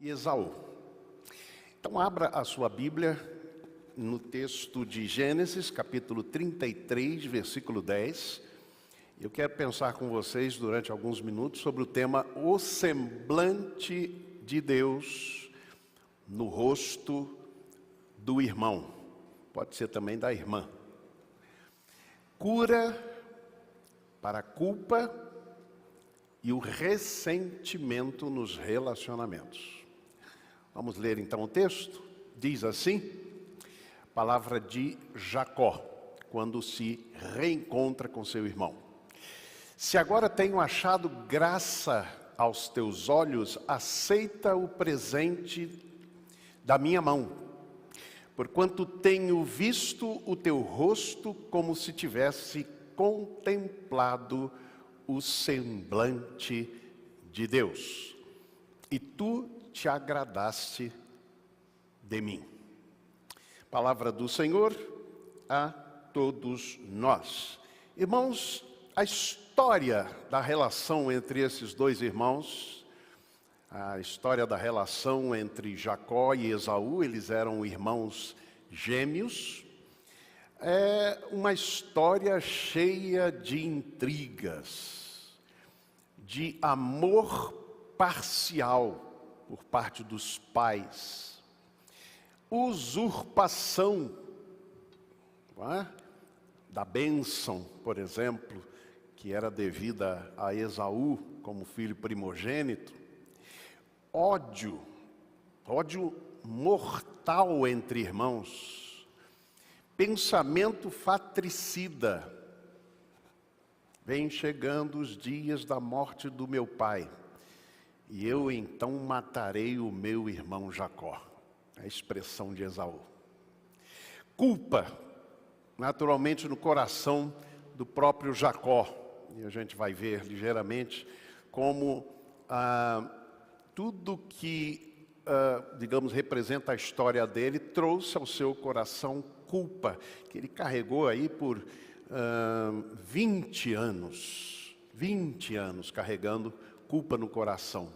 e Esaú. Então abra a sua Bíblia no texto de Gênesis, capítulo 33, versículo 10. Eu quero pensar com vocês durante alguns minutos sobre o tema O semblante de Deus no rosto do irmão. Pode ser também da irmã. Cura para a culpa e o ressentimento nos relacionamentos. Vamos ler então o texto? Diz assim, palavra de Jacó, quando se reencontra com seu irmão. Se agora tenho achado graça aos teus olhos, aceita o presente da minha mão, porquanto tenho visto o teu rosto como se tivesse contemplado o semblante de Deus, e tu te agradaste de mim. Palavra do Senhor a todos nós. Irmãos, a história da relação entre esses dois irmãos, a história da relação entre Jacó e Esaú, eles eram irmãos gêmeos, é uma história cheia de intrigas, de amor parcial por parte dos pais, usurpação, não é? Da bênção, por exemplo, que era devida a Esaú como filho primogênito, ódio mortal entre irmãos, pensamento fratricida. Vem chegando os dias da morte do meu pai, e eu então matarei o meu irmão Jacó. A expressão de Esaú. Culpa, naturalmente no coração do próprio Jacó. E a gente vai ver ligeiramente como tudo que, digamos, representa a história dele, trouxe ao seu coração culpa, que ele carregou aí por 20 anos carregando culpa no coração.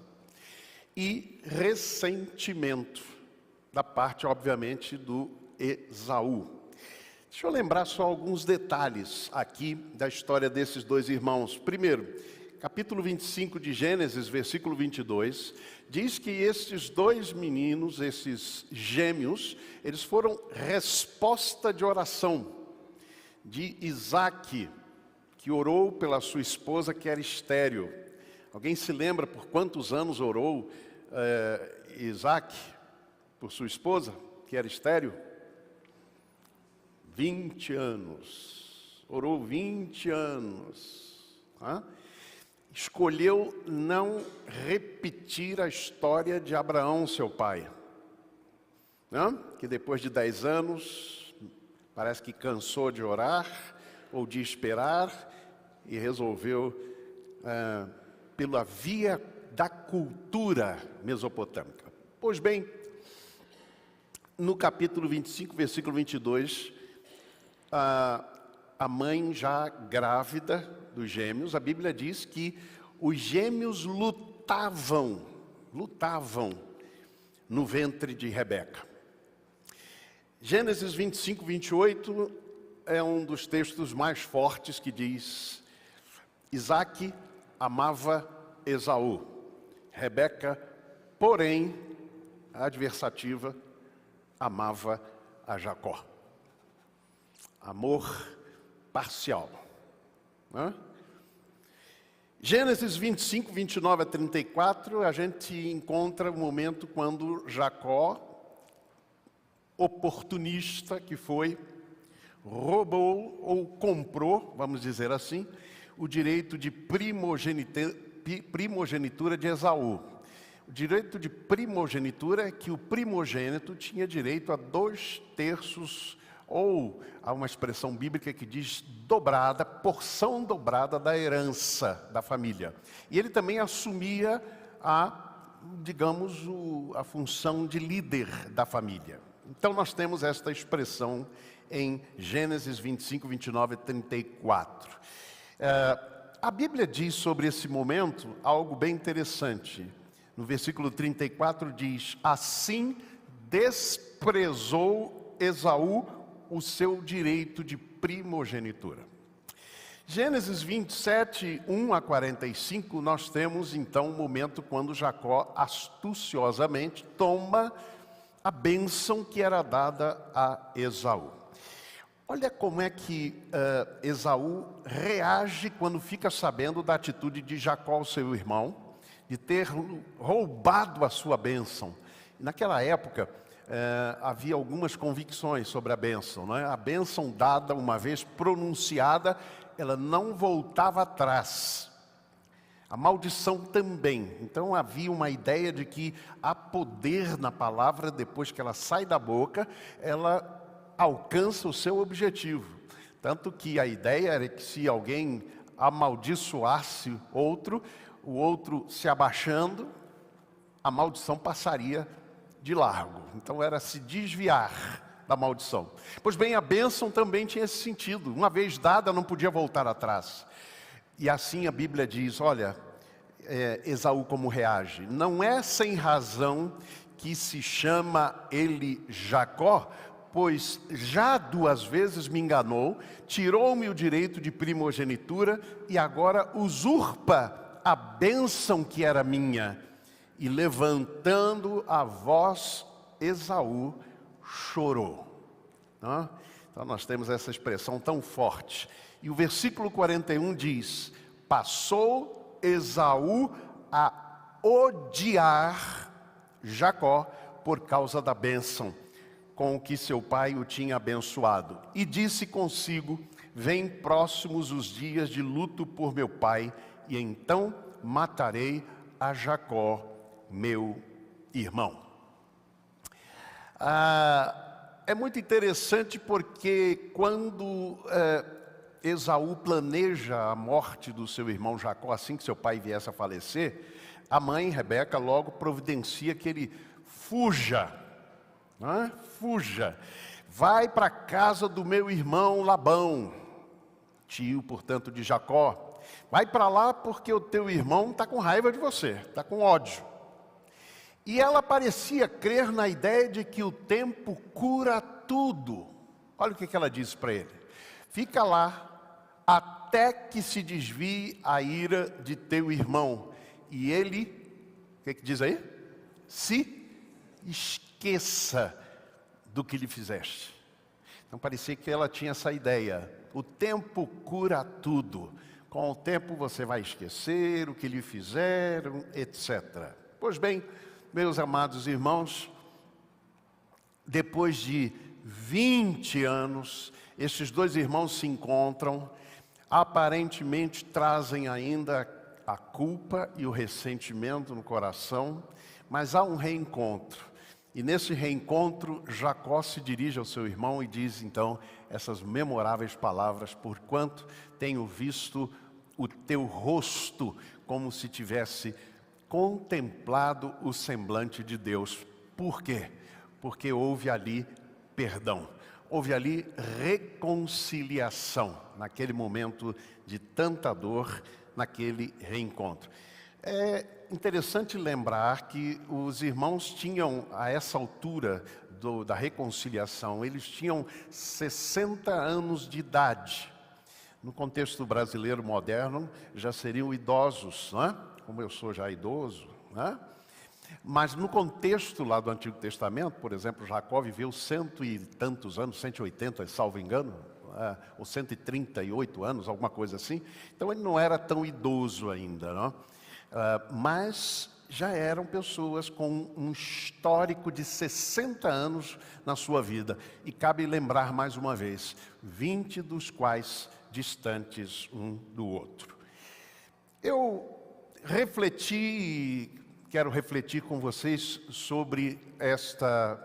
E ressentimento, da parte, obviamente, do Esaú. Deixa eu lembrar só alguns detalhes aqui da história desses dois irmãos. Primeiro, capítulo 25 de Gênesis, versículo 22, diz que esses dois meninos, esses gêmeos, eles foram resposta de oração de Isaque, que orou pela sua esposa que era estéril. Alguém se lembra por quantos anos orou Isaque por sua esposa que era estéril? 20 anos. Orou 20 anos. Escolheu não repetir a história de Abraão, seu pai. Que depois de 10 anos, parece que cansou de orar ou de esperar e resolveu, pela via da cultura mesopotâmica. Pois bem, no capítulo 25, versículo 22, a mãe já grávida dos gêmeos, a Bíblia diz que os gêmeos lutavam no ventre de Rebeca. Gênesis 25, 28 é um dos textos mais fortes que diz: Isaque amava Esaú, Rebeca, porém, adversativa, amava a Jacó. Amor parcial. Gênesis 25, 29 a 34, a gente encontra o momento quando Jacó, oportunista que foi, roubou ou comprou, vamos dizer assim, o direito de primogenitura de Esaú. O direito de primogenitura é que o primogênito tinha direito a 2/3, ou há uma expressão bíblica que diz dobrada, porção dobrada da herança da família. E ele também assumia a função de líder da família. Então nós temos esta expressão em Gênesis 25, 29 e 34. A Bíblia diz sobre esse momento algo bem interessante. No versículo 34 diz: assim desprezou Esaú o seu direito de primogenitura. Gênesis 27, 1 a 45, nós temos então o momento quando Jacó astuciosamente toma a bênção que era dada a Esaú. Olha como é que Esaú reage quando fica sabendo da atitude de Jacó, seu irmão, de ter roubado a sua bênção. Naquela época, havia algumas convicções sobre a bênção, não é? A bênção dada, uma vez pronunciada, ela não voltava atrás. A maldição também. Então havia uma ideia de que há poder na palavra, depois que ela sai da boca, ela alcança o seu objetivo. Tanto que a ideia era que se alguém amaldiçoasse outro, o outro se abaixando, a maldição passaria de largo. Então era se desviar da maldição. Pois bem, a bênção também tinha esse sentido. Uma vez dada, não podia voltar atrás. E assim a Bíblia diz, olha, Esaú como reage. Não é sem razão que se chama ele Jacó, pois já 2 vezes me enganou, tirou-me o direito de primogenitura e agora usurpa a bênção que era minha. E levantando a voz, Esaú chorou. Então nós temos essa expressão tão forte. E o versículo 41 diz: passou Esaú a odiar Jacó por causa da bênção com que seu pai o tinha abençoado. E disse consigo: vem próximos os dias de luto por meu pai, e então matarei a Jacó, meu irmão. É muito interessante porque quando Esaú planeja a morte do seu irmão Jacó, assim que seu pai viesse a falecer, a mãe, Rebeca, logo providencia que ele fuja. Fuja. Vai para a casa do meu irmão Labão, tio, portanto, de Jacó. Vai para lá porque o teu irmão está com raiva de você, está com ódio. E ela parecia crer na ideia de que o tempo cura tudo. Olha o que ela disse para ele: fica lá até que se desvie a ira de teu irmão. E ele, o que diz aí? Se esqueça do que lhe fizeste. Então parecia que ela tinha essa ideia: o tempo cura tudo. Com o tempo você vai esquecer o que lhe fizeram, etc. Pois bem, meus amados irmãos, depois de 20 anos, estes 2 irmãos se encontram, aparentemente trazem ainda a culpa e o ressentimento no coração, mas há um reencontro. E nesse reencontro, Jacó se dirige ao seu irmão e diz então essas memoráveis palavras: porquanto tenho visto o teu rosto como se tivesse contemplado o semblante de Deus. Por quê? Porque houve ali perdão, houve ali reconciliação, naquele momento de tanta dor, naquele reencontro. É interessante lembrar que os irmãos tinham, a essa altura da reconciliação, eles tinham 60 anos de idade. No contexto brasileiro moderno, já seriam idosos, não é? Como eu sou já idoso, né? Mas no contexto lá do Antigo Testamento, por exemplo, Jacó viveu 100 e tantos anos, 180, salvo engano, ou 138 anos, alguma coisa assim. Então ele não era tão idoso ainda, não? Mas já eram pessoas com um histórico de 60 anos na sua vida. E cabe lembrar mais uma vez, 20 dos quais distantes um do outro. Eu quero refletir com vocês sobre esta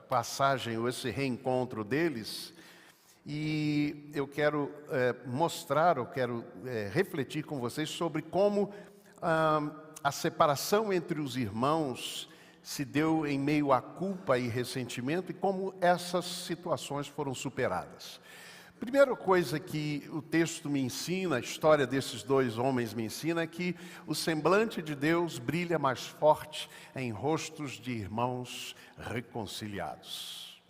passagem, ou esse reencontro deles, e eu quero refletir com vocês sobre como a separação entre os irmãos se deu em meio à culpa e ressentimento, e como essas situações foram superadas. Primeira coisa que o texto me ensina, a história desses dois homens me ensina, é que o semblante de Deus brilha mais forte em rostos de irmãos reconciliados.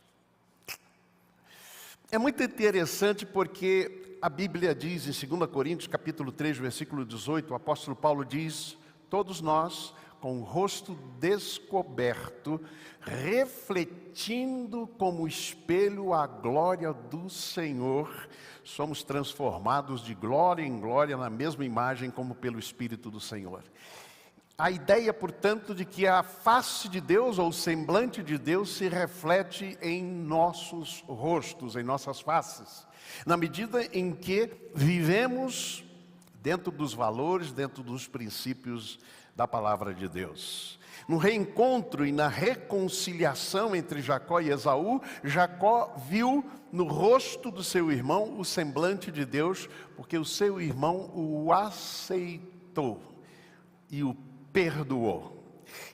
É muito interessante porque a Bíblia diz em 2 Coríntios, capítulo 3, versículo 18, o apóstolo Paulo diz: todos nós, com o rosto descoberto, refletindo como espelho a glória do Senhor, somos transformados de glória em glória na mesma imagem como pelo Espírito do Senhor. A ideia, portanto, de que a face de Deus ou o semblante de Deus se reflete em nossos rostos, em nossas faces, na medida em que vivemos dentro dos valores, dentro dos princípios da palavra de Deus. No reencontro e na reconciliação entre Jacó e Esaú, Jacó viu no rosto do seu irmão o semblante de Deus, porque o seu irmão o aceitou e o perdoou.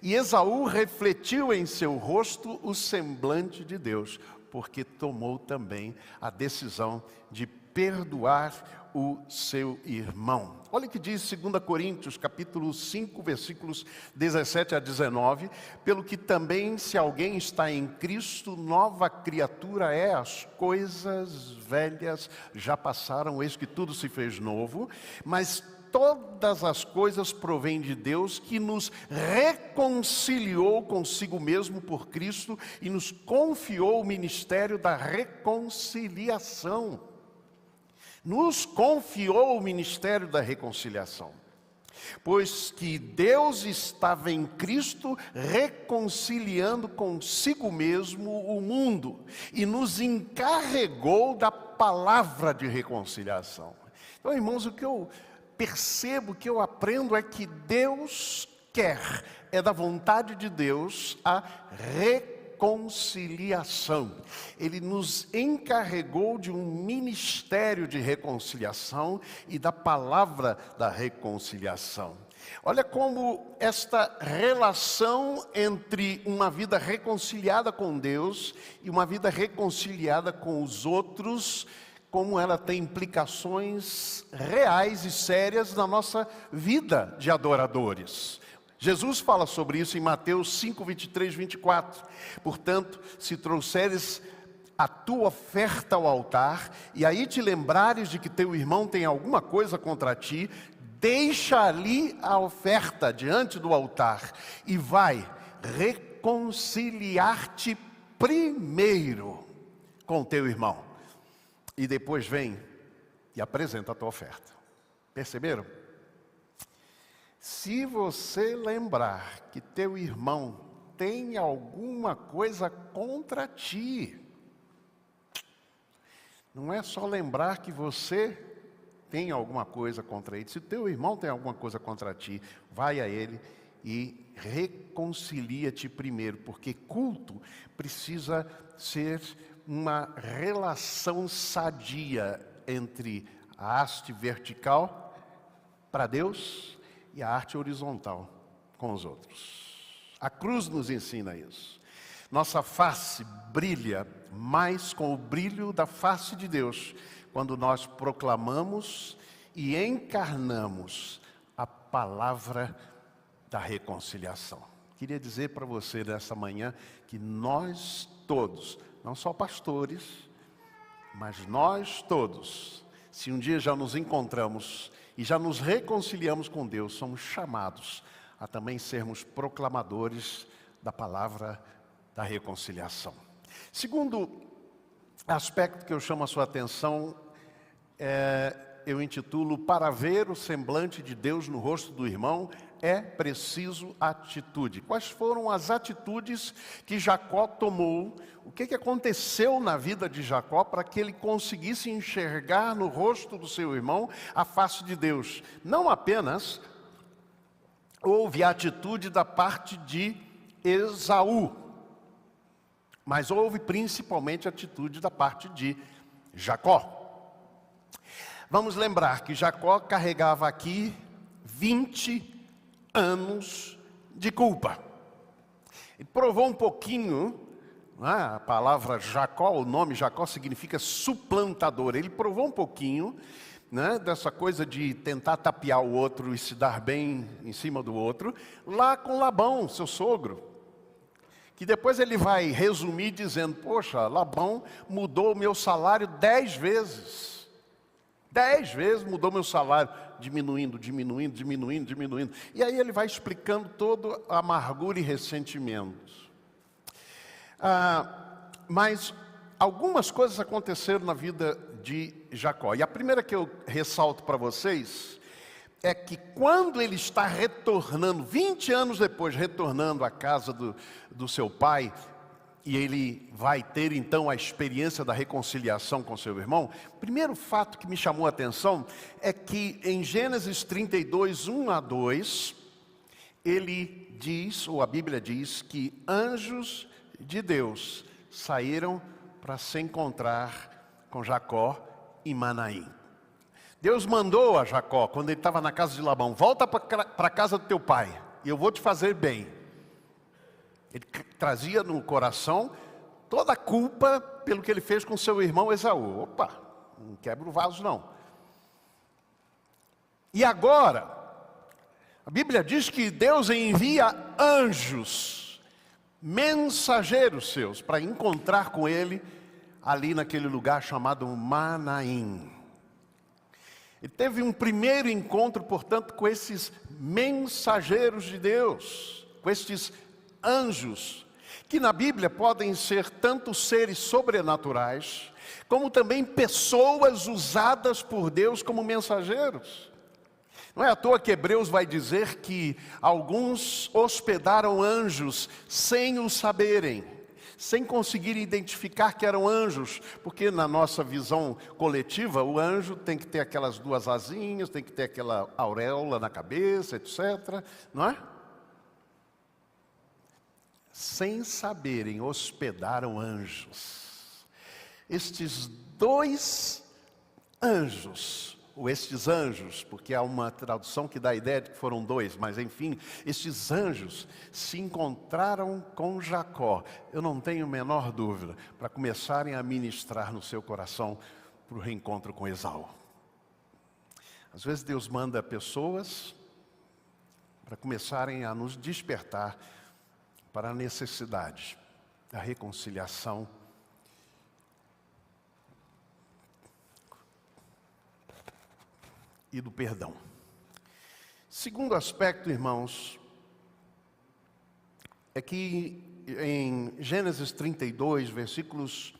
E Esaú refletiu em seu rosto o semblante de Deus, porque tomou também a decisão de perdoar o seu irmão. Olha o que diz 2 Coríntios, capítulo 5, versículos 17 a 19. Pelo que também, se alguém está em Cristo, nova criatura é, as coisas velhas já passaram, eis que tudo se fez novo. Mas todas as coisas provêm de Deus, que nos reconciliou consigo mesmo por Cristo e nos confiou o ministério da reconciliação. Nos confiou o ministério da reconciliação, pois que Deus estava em Cristo reconciliando consigo mesmo o mundo e nos encarregou da palavra de reconciliação. Então, irmãos, o que eu percebo, o que eu aprendo é que Deus quer, é da vontade de Deus a reconciliação. Ele nos encarregou de um ministério de reconciliação e da palavra da reconciliação. Olha como esta relação entre uma vida reconciliada com Deus e uma vida reconciliada com os outros, como ela tem implicações reais e sérias na nossa vida de adoradores. Jesus fala sobre isso em Mateus 5, 23, 24. Portanto, se trouxeres a tua oferta ao altar, e aí te lembrares de que teu irmão tem alguma coisa contra ti, deixa ali a oferta diante do altar, e vai reconciliar-te primeiro com teu irmão, e depois vem e apresenta a tua oferta. Perceberam? Se você lembrar que teu irmão tem alguma coisa contra ti, não é só lembrar que você tem alguma coisa contra ele. Se teu irmão tem alguma coisa contra ti, vai a ele e reconcilia-te primeiro, porque culto precisa ser uma relação sadia entre a haste vertical para Deus e a arte horizontal com os outros. A cruz nos ensina isso. Nossa face brilha mais com o brilho da face de Deus quando nós proclamamos e encarnamos a palavra da reconciliação. Queria dizer para você nessa manhã que nós todos, não só pastores, mas nós todos, se um dia já nos encontramos e já nos reconciliamos com Deus, somos chamados a também sermos proclamadores da palavra da reconciliação. Segundo aspecto que eu chamo a sua atenção, eu intitulo: para ver o semblante de Deus no rosto do irmão, é preciso atitude. Quais foram as atitudes que Jacó tomou? O que aconteceu na vida de Jacó para que ele conseguisse enxergar no rosto do seu irmão a face de Deus? Não apenas houve atitude da parte de Esaú, mas houve principalmente atitude da parte de Jacó. Vamos lembrar que Jacó carregava aqui 20 anos de culpa. Ele provou um pouquinho Não é? A palavra Jacó, o nome Jacó significa suplantador. Ele provou um pouquinho, né, dessa coisa de tentar tapear o outro e se dar bem em cima do outro, lá com Labão, seu sogro. Que depois ele vai resumir dizendo, poxa, Labão mudou o meu salário 10 vezes. 10 vezes mudou meu salário, diminuindo. E aí ele vai explicando toda a amargura e ressentimento. Mas algumas coisas aconteceram na vida de Jacó. E a primeira que eu ressalto para vocês é que quando ele está retornando, 20 anos depois, retornando à casa do seu pai, e ele vai ter então a experiência da reconciliação com seu irmão, o primeiro fato que me chamou a atenção é que em Gênesis 32, 1 a 2, ele diz, ou a Bíblia diz, que anjos de Deus saíram para se encontrar com Jacó em Manaim. Deus mandou a Jacó, quando ele estava na casa de Labão, volta para a casa do teu pai, e eu vou te fazer bem. Ele trazia no coração toda a culpa pelo que ele fez com seu irmão Esaú. Opa, não quebra o vaso não. E agora, a Bíblia diz que Deus envia anjos, mensageiros seus, para encontrar com ele ali naquele lugar chamado Manaim. Ele teve um primeiro encontro, portanto, com esses mensageiros de Deus, com esses anjos, que na Bíblia podem ser tanto seres sobrenaturais, como também pessoas usadas por Deus como mensageiros. Não é à toa que Hebreus vai dizer que alguns hospedaram anjos sem o saberem, sem conseguir identificar que eram anjos, porque na nossa visão coletiva, o anjo tem que ter aquelas duas asinhas, tem que ter aquela auréola na cabeça, etc. Não é? Sem saberem, hospedaram anjos. Estes dois anjos, ou estes anjos, porque há uma tradução que dá a ideia de que foram dois, mas enfim, estes anjos se encontraram com Jacó, eu não tenho a menor dúvida, para começarem a ministrar no seu coração para o reencontro com Esaú. Às vezes Deus manda pessoas para começarem a nos despertar para a necessidade da reconciliação e do perdão. Segundo aspecto, irmãos, é que em Gênesis 32, versículos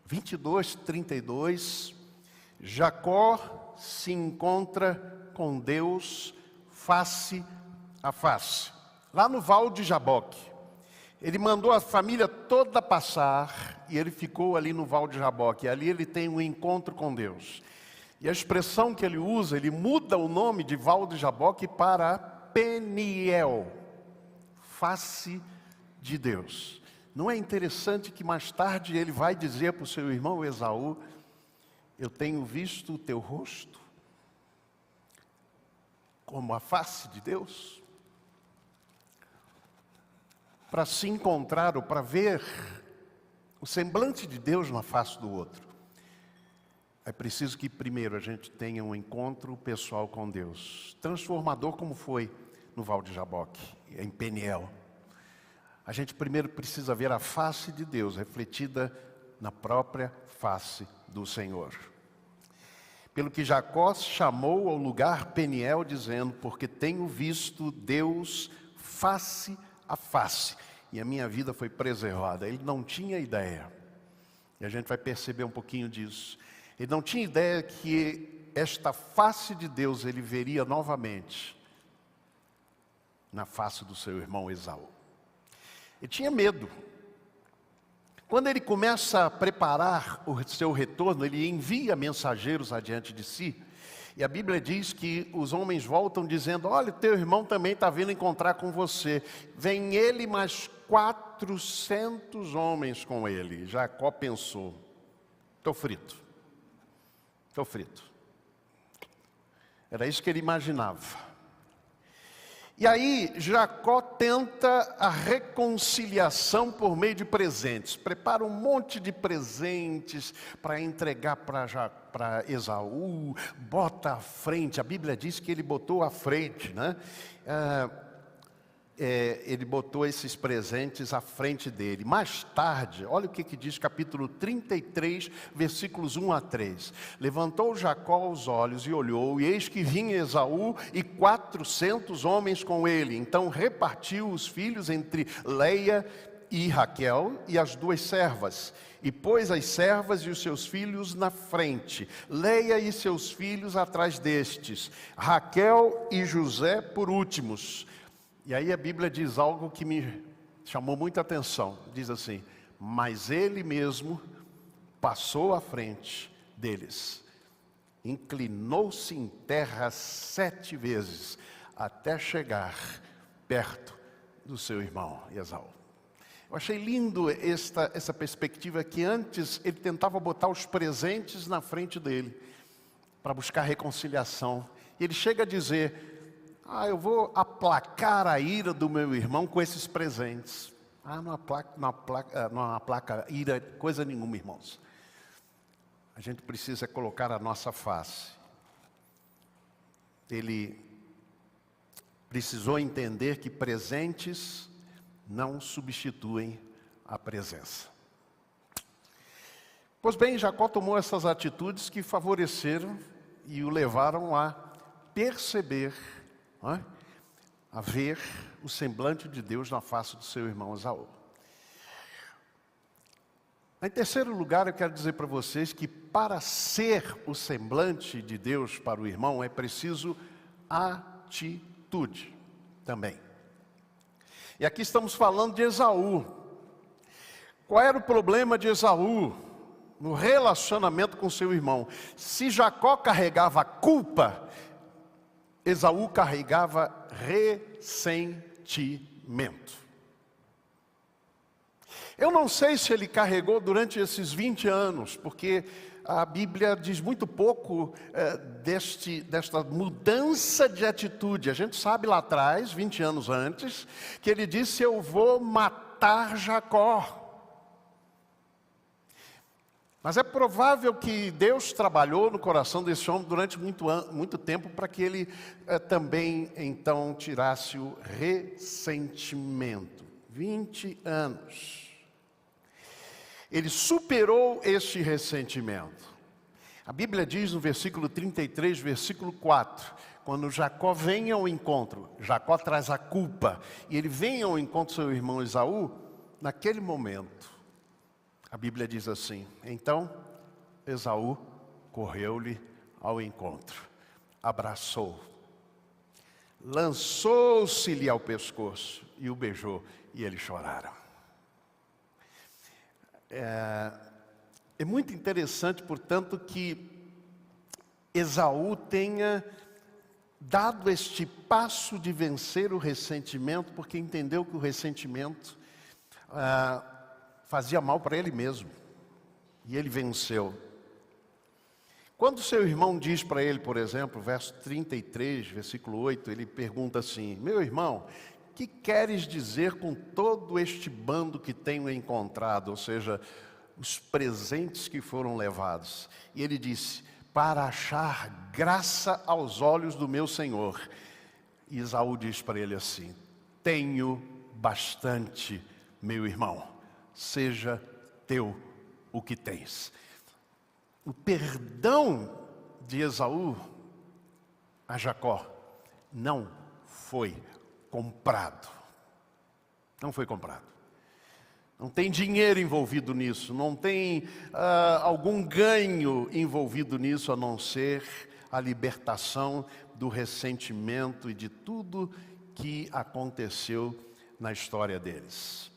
22, 32, Jacó se encontra com Deus face a face, lá no Val de Jaboque. Ele mandou a família toda passar e ele ficou ali no Val de Jaboque. E ali ele tem um encontro com Deus. E a expressão que ele usa, ele muda o nome de Val de Jaboque para Peniel, face de Deus. Não é interessante que mais tarde ele vai dizer para o seu irmão Esaú, eu tenho visto o teu rosto como a face de Deus? Para se encontrar ou para ver o semblante de Deus na face do outro, é preciso que primeiro a gente tenha um encontro pessoal com Deus, transformador como foi no Val de Jaboque, em Peniel. A gente primeiro precisa ver a face de Deus refletida na própria face do Senhor. Pelo que Jacó chamou ao lugar Peniel, dizendo, porque tenho visto Deus face a face, e a minha vida foi preservada. Ele não tinha ideia, e a gente vai perceber um pouquinho disso. Ele não tinha ideia que esta face de Deus ele veria novamente na face do seu irmão Esaú. Ele tinha medo. Quando ele começa a preparar o seu retorno, ele envia mensageiros adiante de si. E a Bíblia diz que os homens voltam dizendo, olha, teu irmão também está vindo encontrar com você. Vem ele mais 400 homens com ele. Jacó pensou, estou frito. Era isso que ele imaginava. E aí Jacó tenta a reconciliação por meio de presentes. Prepara um monte de presentes para entregar para Esaú. Bota à frente, a Bíblia diz que ele botou à frente, né? Ele botou esses presentes à frente dele. Mais tarde, olha o que diz capítulo 33, versículos 1 a 3. Levantou Jacó os olhos e olhou, e eis que vinha Esaú e 400 homens com ele. Então repartiu os filhos entre Leia e Raquel e as duas servas, e pôs as servas e os seus filhos na frente, Leia e seus filhos atrás destes, Raquel e José por últimos. E aí a Bíblia diz algo que me chamou muita atenção. Diz assim: mas ele mesmo passou à frente deles, inclinou-se em terra 7 vezes, até chegar perto do seu irmão Esaú. Eu achei lindo essa perspectiva, que antes ele tentava botar os presentes na frente dele, para buscar reconciliação. E ele chega a dizer: eu vou aplacar a ira do meu irmão com esses presentes. Não aplaca ira coisa nenhuma, irmãos. A gente precisa colocar a nossa face. Ele precisou entender que presentes não substituem a presença. Pois bem, Jacó tomou essas atitudes que favoreceram e o levaram a perceber, a ver o semblante de Deus na face do seu irmão Esaú. Em terceiro lugar, eu quero dizer para vocês que para ser o semblante de Deus para o irmão é preciso atitude também. E aqui estamos falando de Esaú. Qual era o problema de Esaú no relacionamento com seu irmão? Se Jacó carregava a culpa, Esaú carregava ressentimento. Eu não sei se ele carregou durante esses 20 anos, porque a Bíblia diz muito pouco desta mudança de atitude. A gente sabe lá atrás, 20 anos antes, que ele disse: eu vou matar Jacó. Mas é provável que Deus trabalhou no coração desse homem durante muito tempo para que ele também então tirasse o ressentimento. 20 anos. Ele superou este ressentimento. A Bíblia diz no versículo 33, versículo 4, quando Jacó vem ao encontro, Jacó traz a culpa, e ele vem ao encontro do seu irmão Esaú, naquele momento, a Bíblia diz assim: então Esaú correu-lhe ao encontro, abraçou, lançou-se-lhe ao pescoço e o beijou, e eles choraram. É muito interessante, portanto, que Esaú tenha dado este passo de vencer o ressentimento, porque entendeu que o ressentimento fazia mal para ele mesmo, e ele venceu. Quando seu irmão diz para ele, por exemplo, verso 33, versículo 8, ele pergunta assim: meu irmão, que queres dizer com todo este bando que tenho encontrado? Ou seja, os presentes que foram levados. E ele disse: para achar graça aos olhos do meu Senhor. E Esaú diz para ele assim: tenho bastante, meu irmão, seja teu o que tens. O perdão de Esaú a Jacó não foi comprado. Não foi comprado. Não tem dinheiro envolvido nisso, não tem algum ganho envolvido nisso, a não ser a libertação do ressentimento e de tudo que aconteceu na história deles.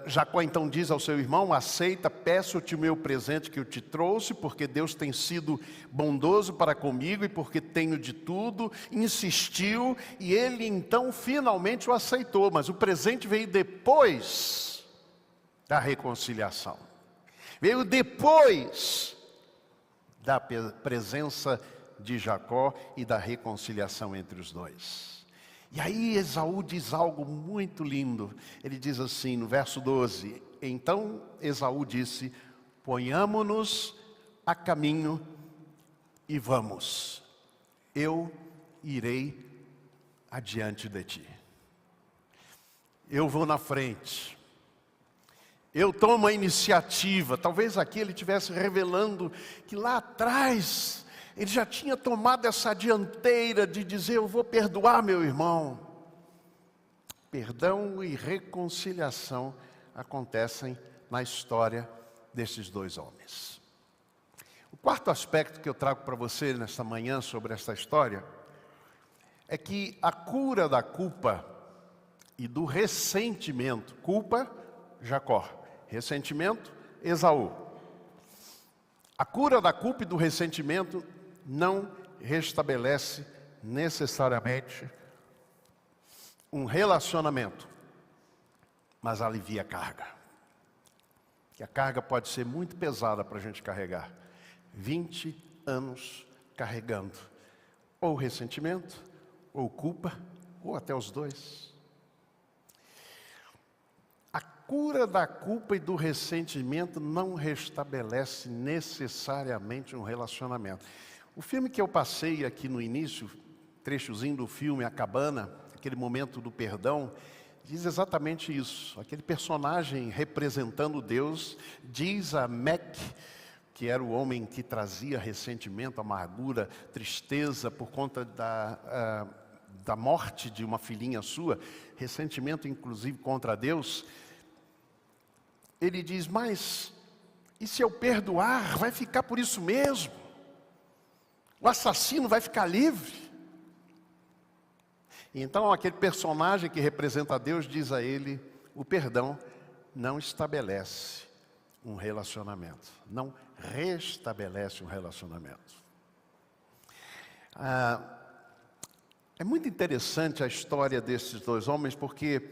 Jacó então diz ao seu irmão: aceita, peço-te o meu presente que eu te trouxe, porque Deus tem sido bondoso para comigo e porque tenho de tudo. Insistiu, e ele então finalmente o aceitou, mas o presente veio depois da reconciliação, veio depois da presença de Jacó e da reconciliação entre os dois. E aí Esaú diz algo muito lindo. Ele diz assim no verso 12: então Esaú disse: ponhamo-nos a caminho e vamos, eu irei adiante de ti. Eu vou na frente, eu tomo a iniciativa. Talvez aqui ele estivesse revelando que lá atrás ele já tinha tomado essa dianteira de dizer: eu vou perdoar meu irmão. Perdão e reconciliação acontecem na história desses dois homens. O quarto aspecto que eu trago para você nesta manhã sobre esta história é que a cura da culpa e do ressentimento, culpa, Jacó, ressentimento, Esaú. A cura da culpa e do ressentimento não restabelece necessariamente um relacionamento, mas alivia a carga. Que a carga pode ser muito pesada para a gente carregar. 20 anos carregando ou ressentimento, ou culpa, ou até os dois. A cura da culpa e do ressentimento não restabelece necessariamente um relacionamento. O filme que eu passei aqui no início, trechozinho do filme, A Cabana, aquele momento do perdão, diz exatamente isso. Aquele personagem representando Deus diz a Mac, que era o homem que trazia ressentimento, amargura, tristeza por conta da morte de uma filhinha sua, ressentimento inclusive contra Deus. Ele diz: mas e se eu perdoar, vai ficar por isso mesmo? O assassino vai ficar livre? Então aquele personagem que representa Deus diz a ele: o perdão não estabelece um relacionamento, não restabelece um relacionamento. É muito interessante a história desses dois homens, porque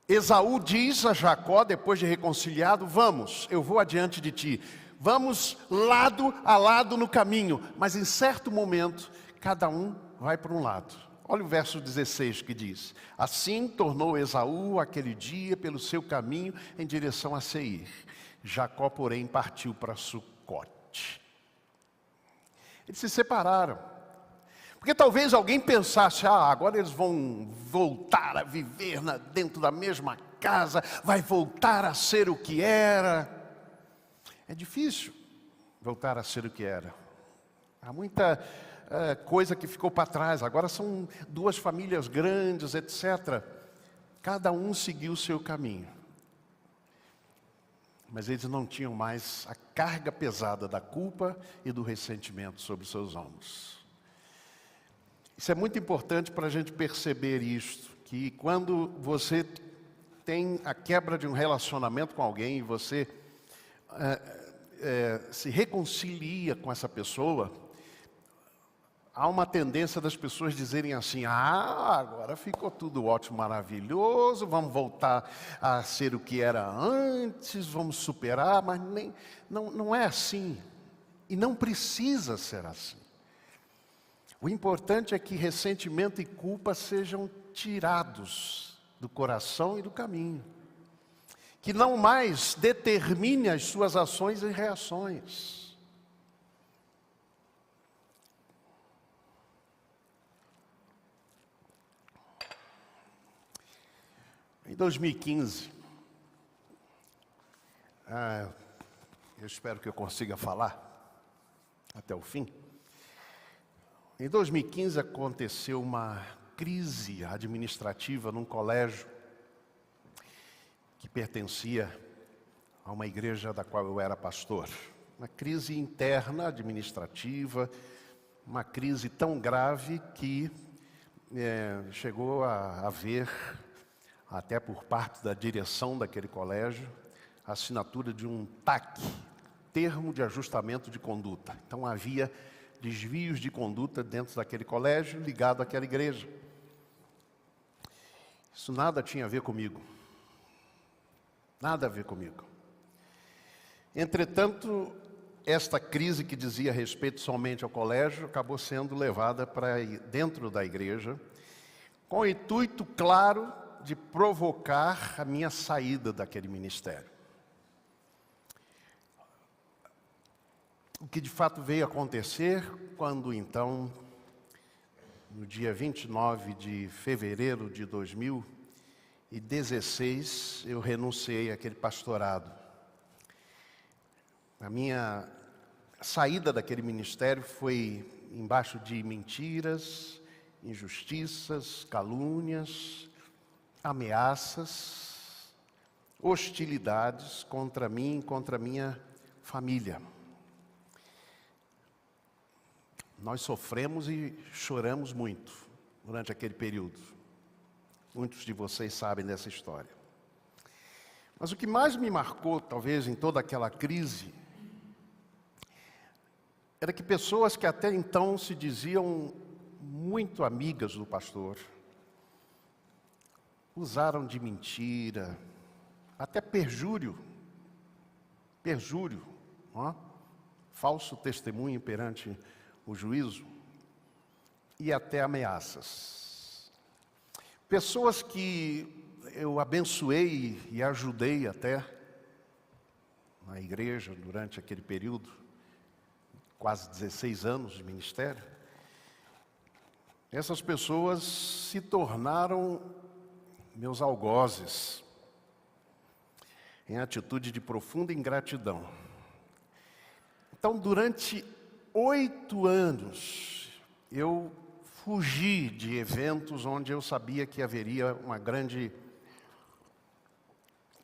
Esaú diz a Jacó, depois de reconciliado: vamos, eu vou adiante de ti, vamos lado a lado no caminho. Mas em certo momento, cada um vai para um lado. Olha o verso 16 que diz: assim tornou Esaú aquele dia pelo seu caminho em direção a Seir. Jacó, porém, partiu para Sucote. Eles se separaram. Porque talvez alguém pensasse: agora eles vão voltar a viver dentro da mesma casa, vai voltar a ser o que era. É difícil voltar a ser o que era. Há muita coisa que ficou para trás. Agora são duas famílias grandes, etc. Cada um seguiu o seu caminho. Mas eles não tinham mais a carga pesada da culpa e do ressentimento sobre os seus ombros. Isso é muito importante para a gente perceber isto, que quando você tem a quebra de um relacionamento com alguém, e você se reconcilia com essa pessoa, há uma tendência das pessoas dizerem assim: agora ficou tudo ótimo, maravilhoso, vamos voltar a ser o que era antes, vamos superar. Mas não é assim, e não precisa ser assim. O importante é que ressentimento e culpa sejam tirados do coração e do caminho, que não mais determine as suas ações e reações. Em 2015, eu espero que eu consiga falar até o fim. Em 2015 aconteceu uma crise administrativa num colégio que pertencia a uma igreja da qual eu era pastor. Uma crise interna administrativa, uma crise tão grave que chegou a haver, até por parte da direção daquele colégio, a assinatura de um TAC, Termo de Ajustamento de Conduta. Então havia desvios de conduta dentro daquele colégio ligado àquela igreja. Isso nada tinha a ver comigo. Nada a ver comigo. Entretanto, esta crise que dizia respeito somente ao colégio acabou sendo levada para dentro da igreja, com o intuito claro de provocar a minha saída daquele ministério. O que de fato veio acontecer quando então, no dia 29 de fevereiro de 2016, eu renunciei àquele pastorado. A minha saída daquele ministério foi embaixo de mentiras, injustiças, calúnias, ameaças, hostilidades contra mim e contra a minha família. Nós sofremos e choramos muito durante aquele período. Muitos de vocês sabem dessa história. Mas o que mais me marcou, talvez, em toda aquela crise, era que pessoas que até então se diziam muito amigas do pastor, usaram de mentira, até perjúrio, falso testemunho perante o juízo, e até ameaças. Pessoas que eu abençoei e ajudei até na igreja durante aquele período, quase 16 anos de ministério, essas pessoas se tornaram meus algozes, em atitude de profunda ingratidão. Então, durante 8 anos, eu fugi de eventos onde eu sabia que haveria uma grande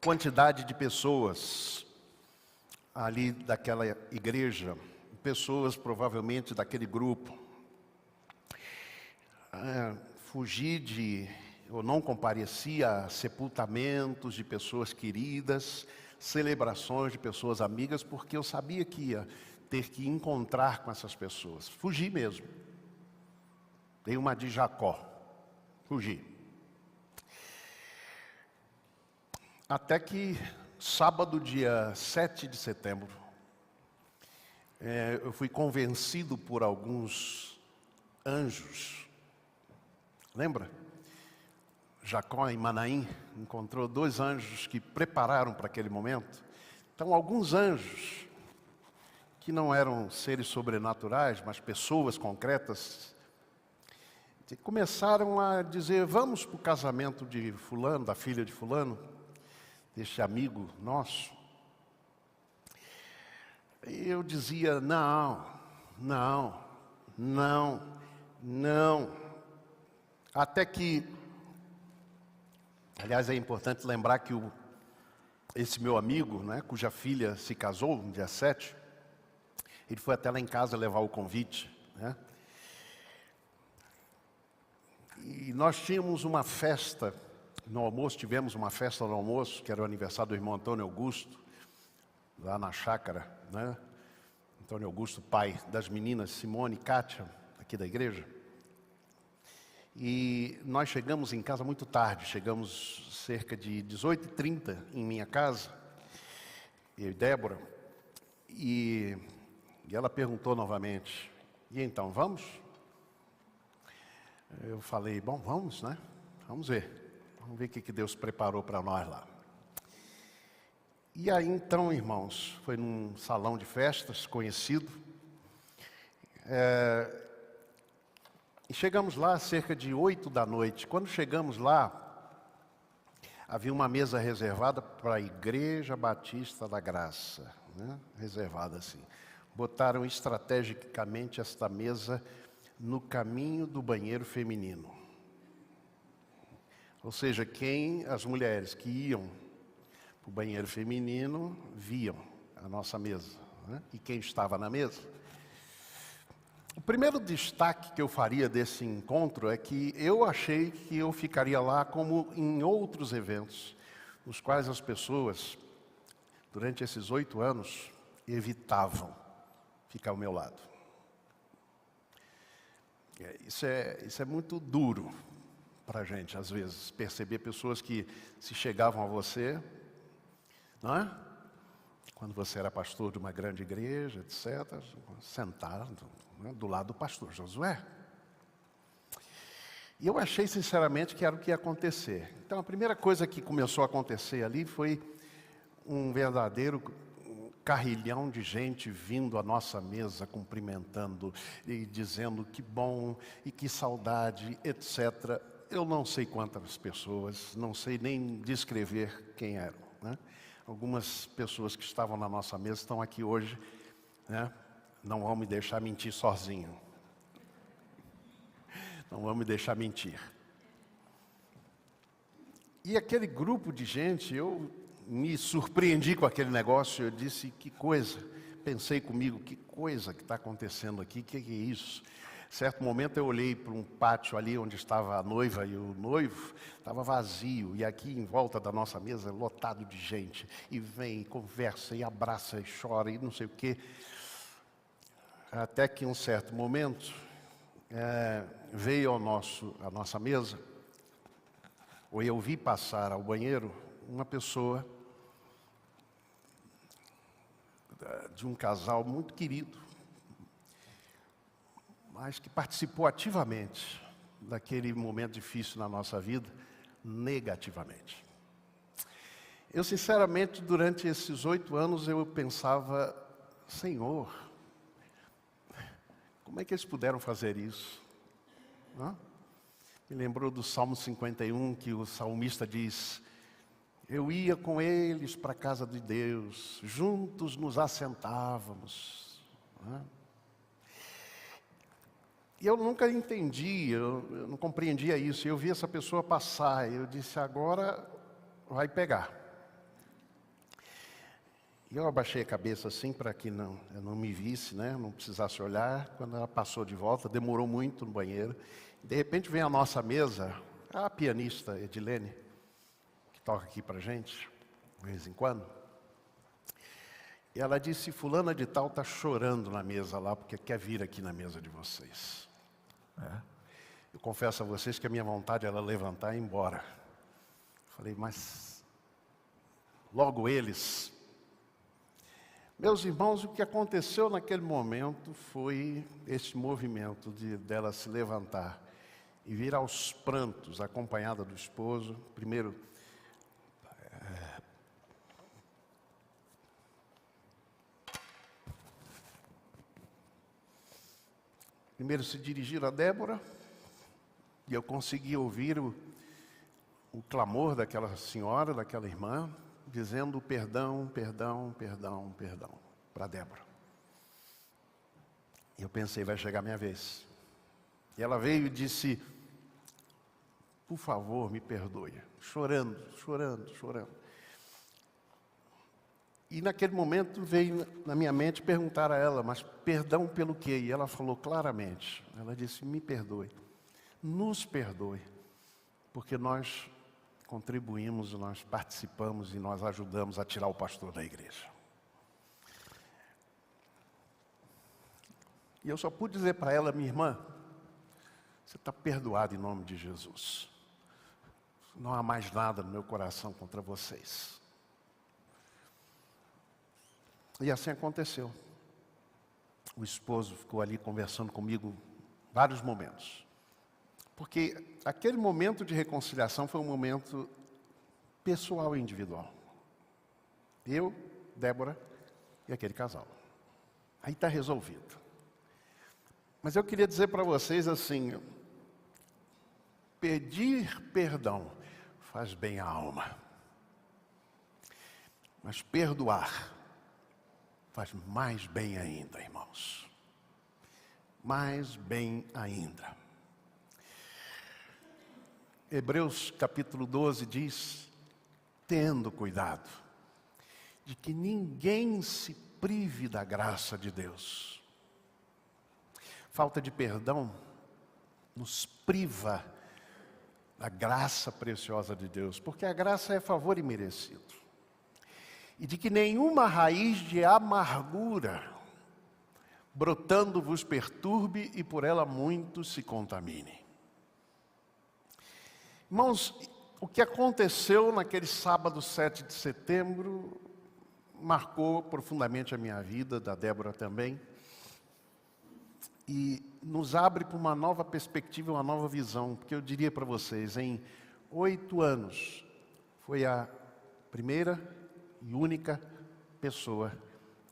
quantidade de pessoas ali daquela igreja, pessoas provavelmente daquele grupo. Eu não comparecia a sepultamentos de pessoas queridas, celebrações de pessoas amigas, porque eu sabia que ia ter que encontrar com essas pessoas. Fugi mesmo. Dei uma de Jacó. Fugi. Até que, sábado, dia 7 de setembro, eu fui convencido por alguns anjos. Lembra? Jacó em Manaim encontrou 2 anjos que prepararam para aquele momento. Então, alguns anjos, que não eram seres sobrenaturais, mas pessoas concretas, começaram a dizer: vamos para o casamento de fulano, da filha de fulano, deste amigo nosso. E eu dizia: não. Até que, aliás, é importante lembrar que esse meu amigo, cuja filha se casou no dia 7, ele foi até lá em casa levar o convite, E nós tínhamos uma festa no almoço, tivemos uma festa no almoço, que era o aniversário do irmão Antônio Augusto, lá na chácara, Antônio Augusto, pai das meninas Simone e Kátia, aqui da igreja. E nós chegamos em casa muito tarde, chegamos cerca de 18h30 em minha casa, eu e Débora, e ela perguntou novamente: e então, vamos? Eu falei: bom, vamos, Vamos ver o que Deus preparou para nós lá. E aí então, irmãos, foi num salão de festas conhecido, e chegamos lá cerca de 8 da noite. Quando chegamos lá, havia uma mesa reservada para a Igreja Batista da Graça, reservada assim. Botaram estrategicamente esta mesa no caminho do banheiro feminino. Ou seja, as mulheres que iam para o banheiro feminino viam a nossa mesa, E quem estava na mesa? O primeiro destaque que eu faria desse encontro é que eu achei que eu ficaria lá como em outros eventos, nos quais as pessoas, durante esses 8 anos, evitavam ficar ao meu lado. Isso é muito duro para a gente, às vezes, perceber pessoas que se chegavam a você, quando você era pastor de uma grande igreja, etc., sentado do lado do pastor Josué. E eu achei sinceramente que era o que ia acontecer. Então a primeira coisa que começou a acontecer ali foi um verdadeiro carrilhão de gente vindo à nossa mesa, cumprimentando e dizendo que bom e que saudade, etc. Eu não sei quantas pessoas, não sei nem descrever quem eram, né? Algumas pessoas que estavam na nossa mesa estão aqui hoje, né? Não vão me deixar mentir sozinho. Não vão me deixar mentir. E aquele grupo de gente, eu me surpreendi com aquele negócio, eu disse, que coisa, pensei comigo, que coisa que está acontecendo aqui, que é isso? Certo momento eu olhei para um pátio ali onde estava a noiva e o noivo, estava vazio, e aqui em volta da nossa mesa, lotado de gente, e vem, e conversa, e abraça, e chora, e não sei o quê. Até que em um certo momento, veio à nossa mesa, ou eu vi passar ao banheiro, uma pessoa de um casal muito querido, mas que participou ativamente daquele momento difícil na nossa vida, negativamente. Eu, sinceramente, durante esses 8 anos, eu pensava, Senhor, como é que eles puderam fazer isso? Não? Me lembrou do Salmo 51, que o salmista diz, eu ia com eles para a casa de Deus, juntos nos assentávamos. Não? E eu nunca entendi, eu não compreendia isso. Eu vi essa pessoa passar, eu disse, agora vai pegar. E eu abaixei a cabeça assim para que eu não me visse, né? Não precisasse olhar. Quando ela passou de volta, demorou muito no banheiro. De repente vem à nossa mesa a pianista Edilene, que toca aqui para a gente, de vez em quando. E ela disse, fulana de tal está chorando na mesa lá, porque quer vir aqui na mesa de vocês. Eu confesso a vocês que a minha vontade era levantar e ir embora. Falei, mas logo eles... Meus irmãos, o que aconteceu naquele momento foi esse movimento dela se levantar e vir aos prantos, acompanhada do esposo. Primeiro se dirigir a Débora, e eu consegui ouvir o clamor daquela senhora, daquela irmã, dizendo perdão, perdão, perdão, perdão, para Débora. E eu pensei, vai chegar a minha vez. E ela veio e disse, por favor, me perdoe. Chorando, chorando, chorando. E naquele momento veio na minha mente perguntar a ela, mas perdão pelo quê? E ela falou claramente, ela disse, me perdoe, nos perdoe, porque nós contribuímos, nós participamos e nós ajudamos a tirar o pastor da igreja. E eu só pude dizer para ela, minha irmã, você está perdoada em nome de Jesus. Não há mais nada no meu coração contra vocês. E assim aconteceu. O esposo ficou ali conversando comigo vários momentos. Porque aquele momento de reconciliação foi um momento pessoal e individual. Eu, Débora e aquele casal. Aí está resolvido. Mas eu queria dizer para vocês assim, pedir perdão faz bem à alma. Mas perdoar faz mais bem ainda, irmãos. Mais bem ainda. Hebreus capítulo 12 diz, tendo cuidado, de que ninguém se prive da graça de Deus. Falta de perdão nos priva da graça preciosa de Deus, porque a graça é favor imerecido. E de que nenhuma raiz de amargura brotando vos perturbe e por ela muitos se contaminem. Irmãos, o que aconteceu naquele sábado 7 de setembro marcou profundamente a minha vida, da Débora também. e nos abre para uma nova perspectiva, uma nova visão, porque eu diria para vocês, em 8 anos, foi a primeira e única pessoa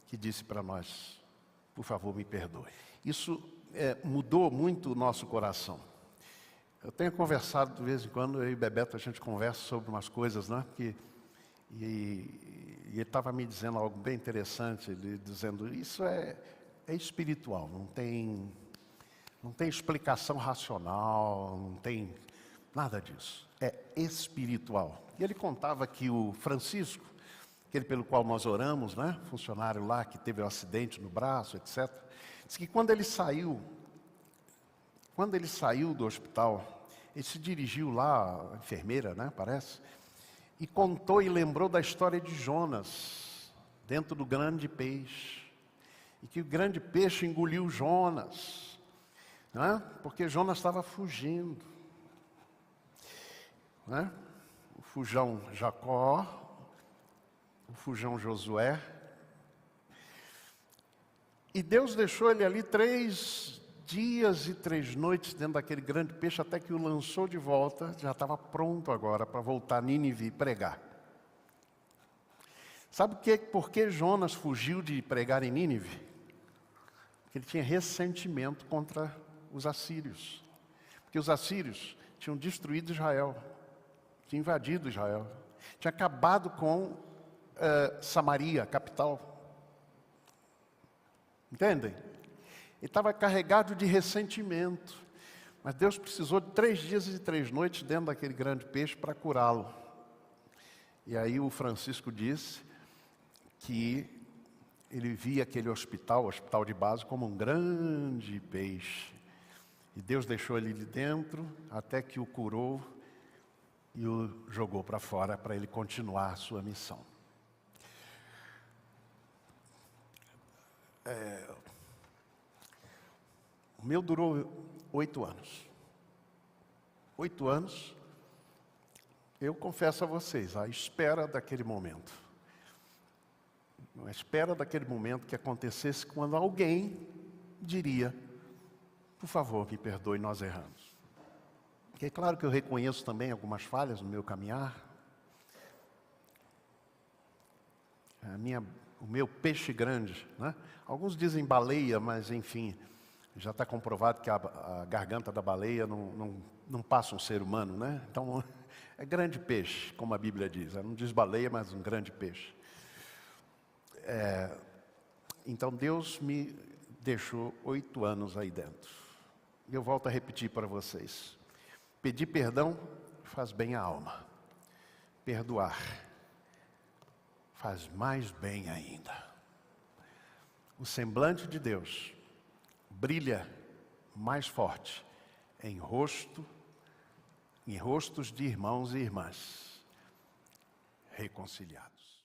que disse para nós, por favor, me perdoe. Isso mudou muito o nosso coração. Eu tenho conversado de vez em quando, eu e Bebeto, a gente conversa sobre umas coisas, né? E ele estava me dizendo algo bem interessante, ele dizendo, isso é espiritual, não tem explicação racional, não tem nada disso, é espiritual. E ele contava que o Francisco, aquele pelo qual nós oramos, né? Funcionário lá que teve um acidente no braço, etc. Disse que quando ele saiu do hospital, ele se dirigiu lá, a enfermeira, né, parece, e contou e lembrou da história de Jonas, dentro do grande peixe. E que o grande peixe engoliu Jonas, né, porque Jonas estava fugindo. Né? O fujão Jacó, o fujão Josué. E Deus deixou ele ali 3 dias e 3 noites dentro daquele grande peixe, até que o lançou de volta, já estava pronto agora para voltar a Nínive e pregar. Sabe por que Jonas fugiu de pregar em Nínive? Porque ele tinha ressentimento contra os assírios. Porque os assírios tinham destruído Israel, tinham invadido Israel, tinham acabado com Samaria, a capital. Entendem? Ele estava carregado de ressentimento. Mas Deus precisou de 3 dias e 3 noites dentro daquele grande peixe para curá-lo. E aí o Francisco disse que ele via aquele hospital, o hospital de base, como um grande peixe. E Deus deixou ele ali dentro até que o curou e o jogou para fora para ele continuar a sua missão. O meu durou 8 anos. 8 anos, eu confesso a vocês, à espera daquele momento. À espera daquele momento que acontecesse quando alguém diria, por favor, me perdoe, nós erramos. Porque é claro que eu reconheço também algumas falhas no meu caminhar. O meu peixe grande, né? Alguns dizem baleia, mas enfim, já está comprovado que a garganta da baleia não passa um ser humano, né? Então, é grande peixe, como a Bíblia diz. Não diz baleia, mas um grande peixe. Então, Deus me deixou 8 anos aí dentro. E eu volto a repetir para vocês. Pedir perdão faz bem à alma. Perdoar faz mais bem ainda. O semblante de Deus brilha mais forte em rostos de irmãos e irmãs reconciliados.